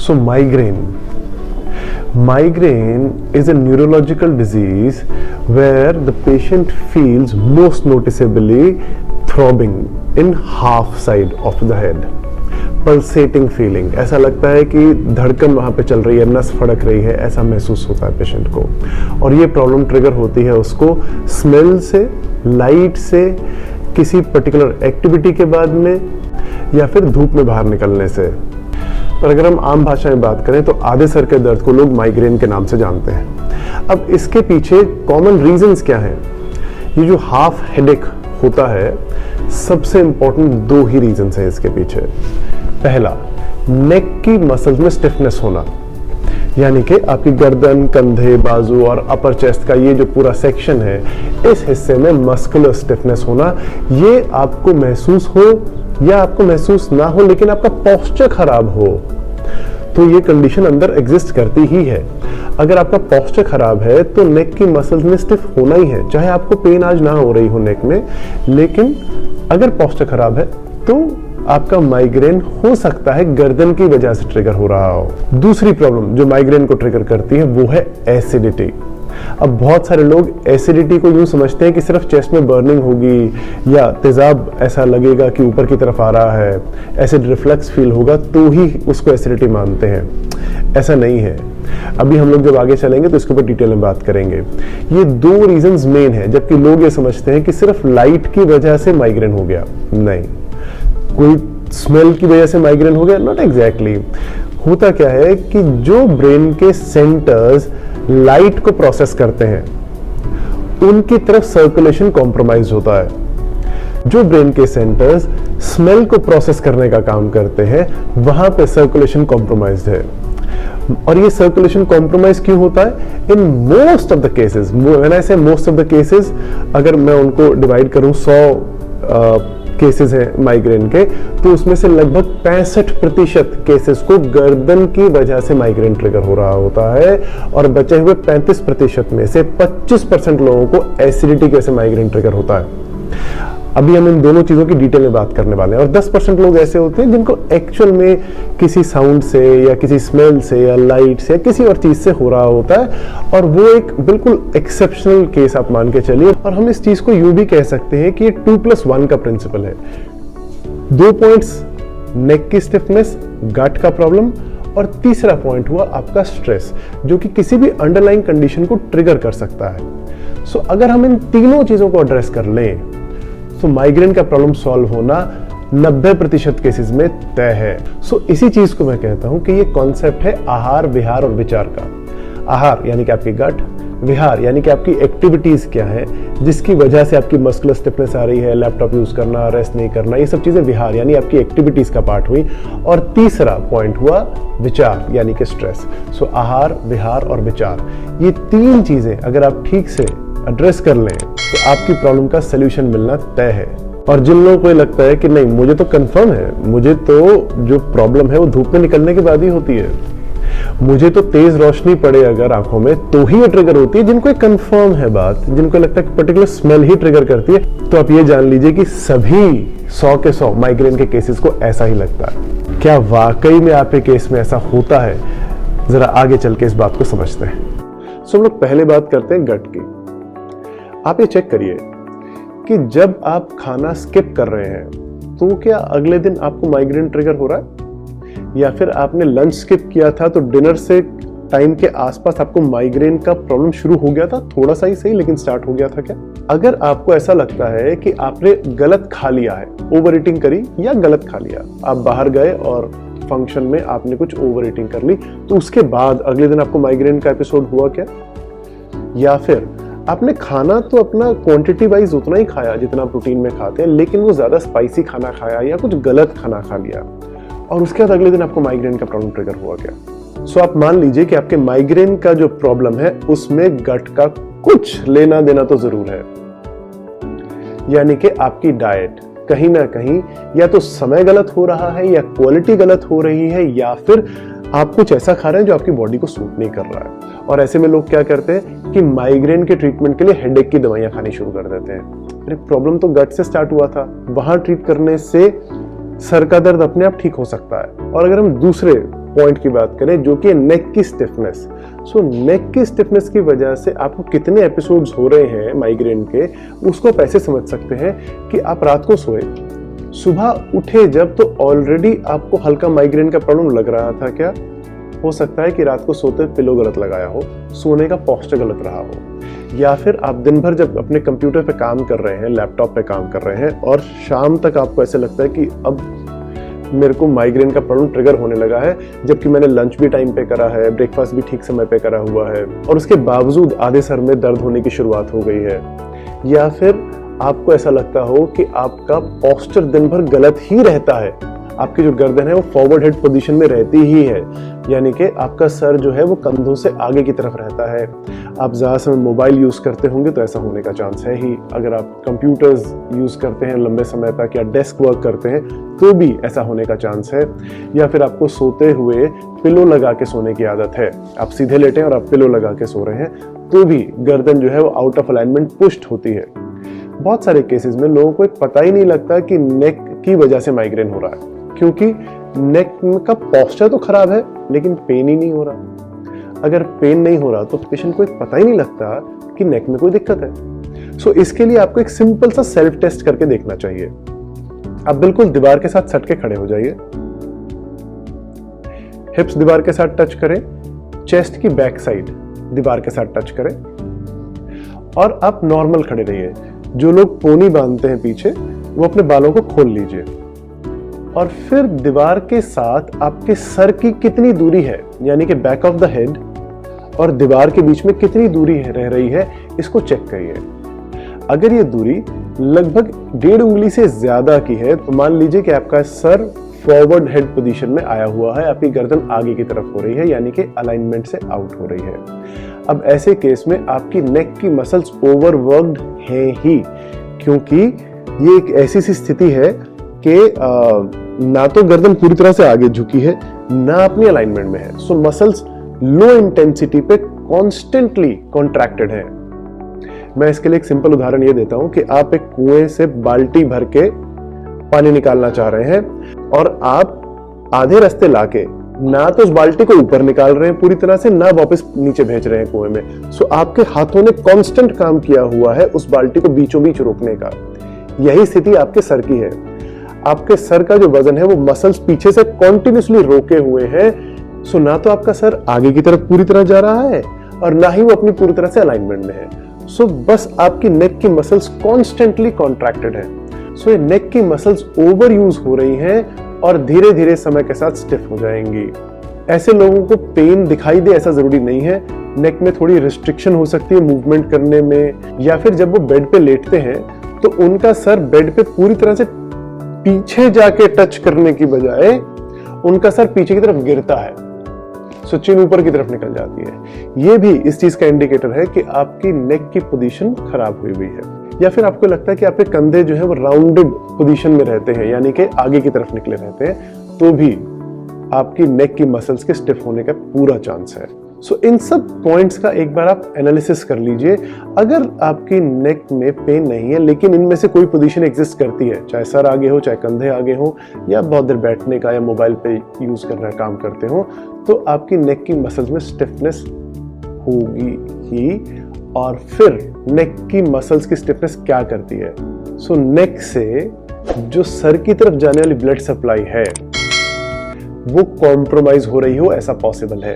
So migraine is a neurological disease where the patient feels most noticeably throbbing in half side of the head, pulsating feeling, ऐसा लगता है कि धड़कन वहाँ पे चल रही है, नस फड़क रही है, ऐसा महसूस होता है पेशेंट को। और ये प्रॉब्लम ट्रिगर होती है उसको स्मेल से, लाइट से, किसी पर्टिकुलर एक्टिविटी के बाद में, या फिर धूप में बाहर निकलने से। पर अगर हम आम भाषा में बात करें तो आधे सर के दर्द को लोग माइग्रेन के नाम से जानते हैं। अब इसके पीछे कॉमन रीजंस क्या हैं? ये जो हाफ हेडेक होता है, सबसे इंपॉर्टेंट दो ही रीजंस हैं इसके पीछे। पहला, नेक की मसल्स में स्टिफनेस होना, यानी कि आपकी गर्दन, कंधे, बाजू और अपर चेस्ट का ये जो पूरा सेक्शन है, इस हिस्से में मस्कुलर स्टिफनेस होना। ये आपको महसूस हो या आपको महसूस ना हो, लेकिन आपका पोस्चर खराब हो, तो ये कंडीशन अंदर एग्जिस्ट करती ही है। अगर आपका पोस्चर खराब है तो नेक की मसल्स में स्टिफ होना ही है, चाहे आपको पेन आज ना हो रही हो नेक में, लेकिन अगर पोस्चर खराब है तो आपका माइग्रेन हो सकता है गर्दन की वजह से ट्रिगर हो रहा हो। दूसरी प्रॉब्लम जो माइग्रेन को ट्रिगर करती है वो है एसिडिटी। अब बहुत सारे लोग एसिडिटी को यूं समझते हैं कि सिर्फ चेस्ट में बर्निंग होगी या तेजाब ऐसा लगेगा कि ऊपर की तरफ आ रहा है, एसिड रिफ्लक्स फील होगा तो ही उसको एसिडिटी मानते हैं। ऐसा नहीं है। अभी हम लोग जब आगे चलेंगे तो इसके ऊपर डिटेल में बात करेंगे। ये दो रीजंस मेन है, जबकि लोग ये समझते हैं कि सिर्फ लाइट की वजह से माइग्रेन हो गया। नहीं, कोई स्मेल की वजह से माइग्रेन हो गया, नॉट एग्जैक्टली। होता क्या है कि जो ब्रेन के सेंटर्स लाइट को प्रोसेस करते हैं उनकी तरफ सर्कुलेशन कॉम्प्रोमाइज होता है। जो ब्रेन के सेंटर्स स्मेल को प्रोसेस करने का काम करते हैं वहां पे सर्कुलेशन कॉम्प्रोमाइज्ड है। और ये सर्कुलेशन कॉम्प्रोमाइज क्यों होता है? In most of the cases, when I से मोस्ट ऑफ द केसेस, अगर मैं उनको डिवाइड करूं 100 केसेस हैं माइग्रेन के, तो उसमें से लगभग 65% केसेस को गर्दन की वजह से माइग्रेन ट्रिगर हो रहा होता है, और बचे हुए 35% में से 25% लोगों को एसिडिटी की वजह से माइग्रेन ट्रिगर होता है। अभी हम इन दोनों चीजों की डिटेल में बात करने वाले हैं। और 10% लोग ऐसे होते हैं जिनको एक्चुअल में किसी साउंड से या किसी स्मेल से या लाइट से या किसी और चीज से हो रहा होता है, और वो एक बिल्कुल एक्सेप्शनल केस आप मान के चलिए। और हम इस चीज को यूं भी कह सकते हैं कि ये 2+1 का प्रिंसिपल है। 2 पॉइंट्स, नेक की स्टिफनेस, गट का प्रॉब्लम, और तीसरा पॉइंट हुआ आपका स्ट्रेस, जो कि किसी भी अंडरलाइंग कंडीशन को ट्रिगर कर सकता है। सो अगर हम इन तीनों चीजों को एड्रेस कर लें तो माइग्रेन का प्रॉब्लम सॉल्व होना 90% केसेस में तय है। सो इसी चीज को मैं कहता हूं कि ये कॉन्सेप्ट है आहार, विहार और विचार का। आहार यानी कि आपकी गट, विहार यानी कि आपकी एक्टिविटीज क्या है जिसकी वजह से आपकी मस्कुलर स्टिफनेस आ रही है, लैपटॉप यूज करना, रेस्ट नहीं करना, ये सब चीजें विहार यानी आपकी एक्टिविटीज का पार्ट हुई। और तीसरा पॉइंट हुआ विचार यानी कि स्ट्रेस। सो आहार, विहार और विचार, ये तीन चीजें अगर आप ठीक से एड्रेस कर लें तो आपकी प्रॉब्लम का सलूशन मिलना तय है। और जिन लोगों को लगता है कि नहीं, मुझे तो कंफर्म है, मुझे तो जो प्रॉब्लम है वो धूप में निकलने के बाद ही होती है, मुझे तो तेज रोशनी पड़े अगर आंखों में तो ही ये ट्रिगर होती है, जिनको एक कंफर्म है बात, जिनको लगता है कि पर्टिकुलर स्मेल ही ट्रिगर करती है, तो आप ये जान लीजिए कि सभी 100 के 100 माइग्रेन के केसेस को ऐसा ही लगता है। क्या वाकई में आपके केस में ऐसा होता है? जरा आगे चल के इस बात को समझते हैं। सो हम लोग पहले बात करते हैं गट की। आप ये चेक करिए कि जब आप खाना स्किप कर रहे हैं तो क्या अगले दिन आपको माइग्रेन ट्रिगर हो रहा है? या फिर आपने लंच स्किप किया था तो डिनर से टाइम के आसपास आपको माइग्रेन का प्रॉब्लम शुरू हो गया था, थोड़ा सा ही सही लेकिन स्टार्ट हो गया था क्या? अगर आपको ऐसा लगता है कि आपने गलत खा लिया है, ओवर ईटिंग करी या गलत खा लिया, आप बाहर गए और फंक्शन में आपने कुछ ओवर ईटिंग कर ली, तो उसके बाद अगले दिन आपको माइग्रेन का एपिसोड हुआ क्या? या फिर आपने खाना तो अपना क्वांटिटी वाइज उतना ही खाया जितना प्रोटीन में खाते हैं, लेकिन वो ज्यादा स्पाइसी खाना खाया या कुछ गलत खाना खा लिया, और उसके बाद अगले दिन आपको माइग्रेन का प्रॉब्लम ट्रिगर हुआ क्या? सो आप मान लीजिए कि आपके माइग्रेन का जो प्रॉब्लम है उसमें गट का कुछ लेना देना तो जरूर है। यानी कि आपकी डाइट कहीं ना कहीं या तो समय गलत हो रहा है, या क्वालिटी गलत हो रही है, या फिर आप कुछ ऐसा खा रहे हैं जो आपकी बॉडी को सूट नहीं कर रहा है। और ऐसे में लोग क्या करते हैं कि माइग्रेन के ट्रीटमेंट के लिए हेडेक की दवाइयां खानी शुरू कर देते हैं। अरे प्रॉब्लम तो गट से स्टार्ट हुआ था, वहां ट्रीट करने से सर का दर्द अपने आप ठीक हो सकता है। और अगर हम दूसरे पॉइंट की बात करें जो कि नेक की स्टिफनेस। सो नेक की स्टिफनेस की वजह से आपको कितने एपिसोड्स हो रहे हैं माइग्रेन के, उसको आप ऐसे समझ सकते हैं कि आप रात को सोए, सुबह उठे जब तो ऑलरेडी आपको हल्का माइग्रेन का प्रॉब्लम लग रहा था क्या? हो सकता है कि रात को सोते पिलो गलत लगाया हो, सोने का पोस्चर गलत रहा हो, या फिर आप दिन भर जब अपने कंप्यूटर पे काम कर रहे हैं, लैपटॉप पे काम कर रहे हैं और शाम तक आपको ऐसे लगता है कि अब मेरे को माइग्रेन का प्रॉब्लम ट्रिगर होने लगा है, जबकि मैंने लंच भी टाइम पे करा है, ब्रेकफास्ट भी ठीक समय पे करा हुआ है और उसके बावजूद आधे सर में दर्द होने की शुरुआत हो गई है। या फिर आपको ऐसा लगता हो कि आपका पोस्चर दिन भर गलत ही रहता है, आपकी जो गर्दन है वो फॉरवर्ड हेड पोजीशन में रहती ही है, यानी कि आपका सर जो है वो कंधों से आगे की तरफ रहता है। आप ज़्यादा समय मोबाइल यूज़ करते होंगे तो ऐसा होने का चांस है ही। अगर आप कंप्यूटर्स यूज़ करते हैं लंबे समय तक या डेस्क वर्क करते हैं तो भी ऐसा होने का चांस है। या फिर आपको सोते हुए पिलो लगा के सोने की आदत है, आप सीधे लेटे हैं और आप पिलो लगा के सो रहे हैं तो भी गर्दन जो है वो आउट ऑफ अलाइनमेंट पुश्ड होती है। बहुत सारे केसेस में लोगों को पता ही नहीं लगता कि नेक की वजह से माइग्रेन हो रहा है, क्योंकि नेक का पोस्चर तो खराब है लेकिन पेन ही नहीं हो रहा। अगर पेन नहीं हो रहा तो पेशेंट को पता ही नहीं लगता कि नेक में कोई दिक्कत है। सो इसके लिए आपको एक सिंपल सा सेल्फ टेस्ट करके देखना चाहिए। आप बिल्कुल दीवार के साथ सट के खड़े हो जाइए, हिप्स दीवार के साथ टच करें, चेस्ट की बैक साइड दीवार के साथ टच करें और आप नॉर्मल खड़े रहिए। जो लोग पोनी बांधते हैं पीछे वो अपने बालों को खोल लीजिए और फिर दीवार के साथ आपके सर की कितनी दूरी है, यानी कि बैक ऑफ द हेड और दीवार के बीच में कितनी दूरी रह रही है, इसको चेक करिए। अगर ये दूरी लगभग 1.5 उंगली से ज्यादा की है तो मान लीजिए कि आपका सर फॉरवर्ड हेड पोजीशन में आया हुआ है, आपकी गर्दन आगे की तरफ हो रही है, यानी कि अलाइनमेंट से आउट हो रही है। अब ऐसे केस में आपकी नेक की मसल्स ओवरवर्क्ड हैं ही, क्योंकि ये एक ऐसी सी स्थिति है कि ना तो गर्दन पूरी तरह से आगे झुकी है ना अपनी अलाइनमेंट में है। सो मसल्स लो इंटेंसिटी पे कॉन्स्टेंटली कॉन्ट्रैक्टेड है। मैं इसके लिए एक सिंपल उदाहरण ये देता हूं कि आप एक कुएं से बाल्टी भर के पानी निकालना चाह रहे हैं और आप आधे रास्ते लाके ना तो उस बाल्टी को ऊपर निकाल रहे हैं पूरी तरह से, ना वापस नीचे भेज रहे हैं कुएं में। सो आपके हाथों ने कांस्टेंट काम किया हुआ है उस बाल्टी को बीचों बीच रोकने का। यही स्थिति आपके सर की है। आपके सर का जो वजन है वो मसल्स पीछे से कॉन्टिन्यूसली रोके हुए हैं। सो ना तो आपका सर आगे की तरफ पूरी तरह जा रहा है और ना ही वो अपनी पूरी तरह से अलाइनमेंट में है। सो बस आपकी नेक की मसल्स कॉन्स्टेंटली कॉन्ट्रैक्टेड है। सो ये नेक की मसल्स ओवर यूज हो रही हैं और धीरे धीरे समय के साथ स्टिफ हो जाएंगी। ऐसे लोगों को पेन दिखाई दे ऐसा जरूरी नहीं है। नेक में थोड़ी रिस्ट्रिक्शन हो सकती है मूवमेंट करने में, या फिर जब वो बेड पे लेटते हैं तो उनका सर बेड पे पूरी तरह से पीछे जाके टच करने की बजाय उनका सर पीछे की तरफ गिरता है, सो चिन ऊपर की तरफ निकल जाती है। ये भी इस चीज का इंडिकेटर है कि आपकी नेक की पोजीशन खराब हुई है। या फिर आपको लगता है कि आपके कंधे जो है वो राउंडेड पोजीशन में रहते हैं, यानी कि आगे की तरफ निकले रहते हैं, तो भी आपकी नेक की मसल्स के स्टिफ होने का पूरा चांस है। सो इन सब पॉइंट्स का एक बार आप एनालिसिस कर लीजिए। अगर आपकी नेक में पेन नहीं है लेकिन इनमें से कोई पोजीशन एग्जिस्ट करती है, चाहे सर आगे हो, चाहे कंधे आगे हो, या बहुत देर बैठने का या मोबाइल पे यूज करना काम करते हो, तो आपकी नेक की मसल्स में स्टिफनेस होगी ही। और फिर नेक की मसल्स की स्टिफनेस क्या करती है? सो नेक से जो सर की तरफ जाने वाली ब्लड सप्लाई है वो कॉम्प्रोमाइज हो रही हो, ऐसा पॉसिबल है।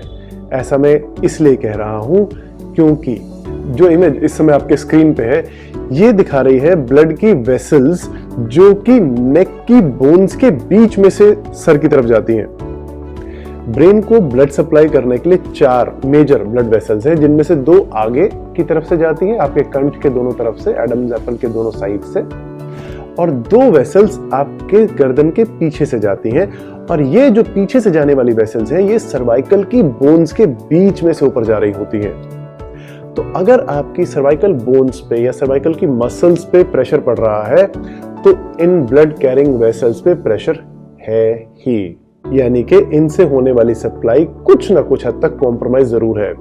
ऐसा मैं इसलिए कह रहा हूं क्योंकि जो इमेज इस समय आपके स्क्रीन पे है ये दिखा रही है ब्लड की वेसल्स जो कि नेक की बोन्स के बीच में से सर की तरफ जाती हैं। ब्रेन को ब्लड सप्लाई करने के लिए 4 मेजर ब्लड वेसल्स हैं, जिनमें से 2 आगे की तरफ से जाती हैं, आपके कंठ के दोनों तरफ से, एडम्स एप्पल के दोनों साइड से, और 2 वेसल्स आपके गर्दन के पीछे से जाती हैं। और ये जो पीछे से जाने वाली वेसल्स हैं ये सर्वाइकल की बोन्स के बीच में से ऊपर जा रही होती हैं। तो अगर आपकी सर्वाइकल बोन्स पे या सर्वाइकल की मसल्स पे प्रेशर पड़ रहा है तो इन ब्लड कैरिंग वेसल्स पे प्रेशर है ही। यानी कि इनसे होने वाली सप्लाई कुछ ना कुछ हद तक कॉम्प्रोमाइज जरूर है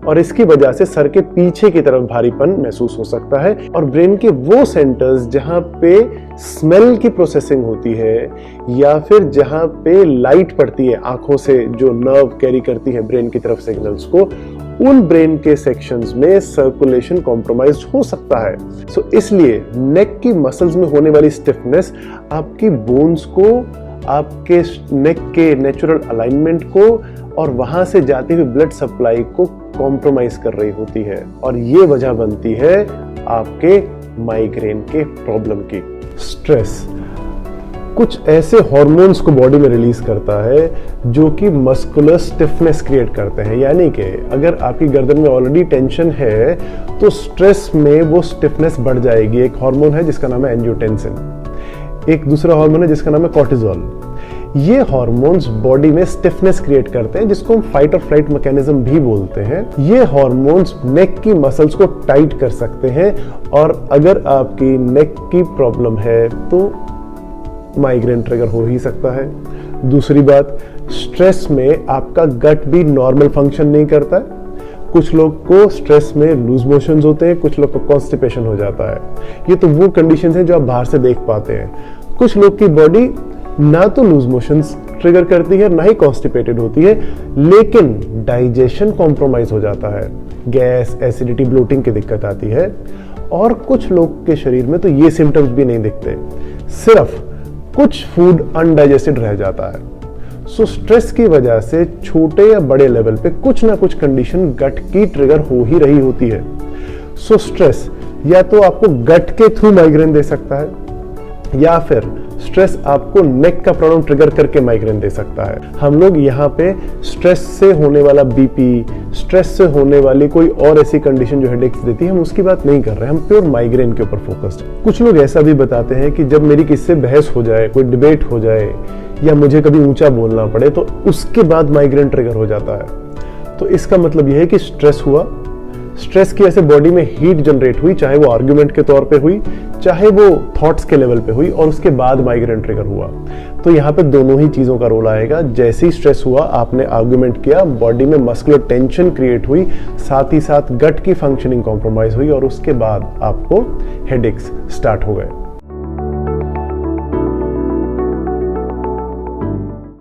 और इसकी वजह से सर के पीछे की तरफ भारीपन महसूस हो सकता है और ब्रेन के वो सेंटर्स जहां पे स्मेल की प्रोसेसिंग होती है या फिर जहां पे लाइट पड़ती है आंखों से, जो नर्व कैरी करती है ब्रेन की तरफ सिग्नल्स को, उन ब्रेन के सेक्शंस में सर्कुलेशन कॉम्प्रोमाइज हो सकता है। सो इसलिए नेक की मसल्स में होने वाली स्टिफनेस आपकी बोन्स को, आपके नेक के नेचुरल अलाइनमेंट को और वहां से जाती हुई ब्लड सप्लाई को कॉम्प्रोमाइज कर रही होती है और ये वजह बनती है आपके माइग्रेन के प्रॉब्लम की। स्ट्रेस कुछ ऐसे हार्मोन्स को बॉडी में रिलीज करता है जो कि मस्कुलर स्टिफनेस क्रिएट करते हैं, यानी कि अगर आपकी गर्दन में ऑलरेडी टेंशन है तो स्ट्रेस में वो स्टिफनेस बढ़ जाएगी। एक हार्मोन है जिसका नाम है एंजियोटेंसिन, एक दूसरा हार्मोन है जिसका नाम है कॉर्टिसोल। ये हार्मोन्स बॉडी में स्टिफनेस क्रिएट करते हैं जिसको हम फाइट और फ्लाइट मैकेनिज्म भी बोलते हैं। ये हार्मोन्स नेक की मसल्स को टाइट कर सकते हैं और अगर आपकी नेक की प्रॉब्लम है तो माइग्रेन ट्रिगर हो ही सकता है। दूसरी बात, स्ट्रेस में आपका गट भी नॉर्मल फंक्शन नहीं करता है। कुछ लोग को स्ट्रेस में लूज मोशंस होते हैं, कुछ लोग को कॉन्स्टिपेशन हो जाता है। ये तो वो कंडीशंस हैं जो आप बाहर से देख पाते हैं। कुछ लोग की बॉडी ना तो लूज मोशंस ट्रिगर करती है ना ही कॉन्स्टिपेटेड होती है, लेकिन डाइजेशन कॉम्प्रोमाइज हो जाता है, गैस, एसिडिटी, ब्लोटिंग की दिक्कत आती है। और कुछ लोग के शरीर में तो ये सिम्टम्स भी नहीं दिखते, सिर्फ कुछ फूड अनडाइजेस्टेड रह जाता है। सो स्ट्रेस की वजह से छोटे या बड़े लेवल पे कुछ ना कुछ कंडीशन गट की ट्रिगर हो ही रही होती है। सो स्ट्रेस या तो आपको गट के थ्रू माइग्रेन दे सकता है या फिर स्ट्रेस आपको नेक का प्रॉब्लम ट्रिगर करके माइग्रेन दे सकता है। हम लोग यहाँ पे स्ट्रेस से होने वाला बीपी, स्ट्रेस से होने वाली कोई और ऐसी कंडीशन जो हेडेक्स देती है, हम उसकी बात नहीं कर रहे हैं, हम प्योर माइग्रेन के ऊपर फोकस्ड। कुछ लोग ऐसा भी बताते हैं कि जब मेरी किससे बहस हो जाए, कोई डिबेट हो जाए या मुझे कभी ऊंचा बोलना पड़े तो उसके बाद माइग्रेन ट्रिगर हो जाता है। तो इसका मतलब यह है कि स्ट्रेस हुआ, स्ट्रेस की वजह से बॉडी में हीट जनरेट हुई, चाहे वो आर्ग्यूमेंट के तौर पे हुई, चाहे वो थॉट्स के लेवल पे हुई, और उसके बाद माइग्रेन ट्रिगर हुआ। तो यहाँ पे दोनों ही चीजों का रोल आएगा। जैसे ही स्ट्रेस हुआ, आपने आर्ग्यूमेंट किया, बॉडी में मस्कुलर टेंशन क्रिएट हुई, साथ ही साथ गट की फंक्शनिंग कॉम्प्रोमाइज हुई और उसके बाद आपको हेडेक्स स्टार्ट हो गए।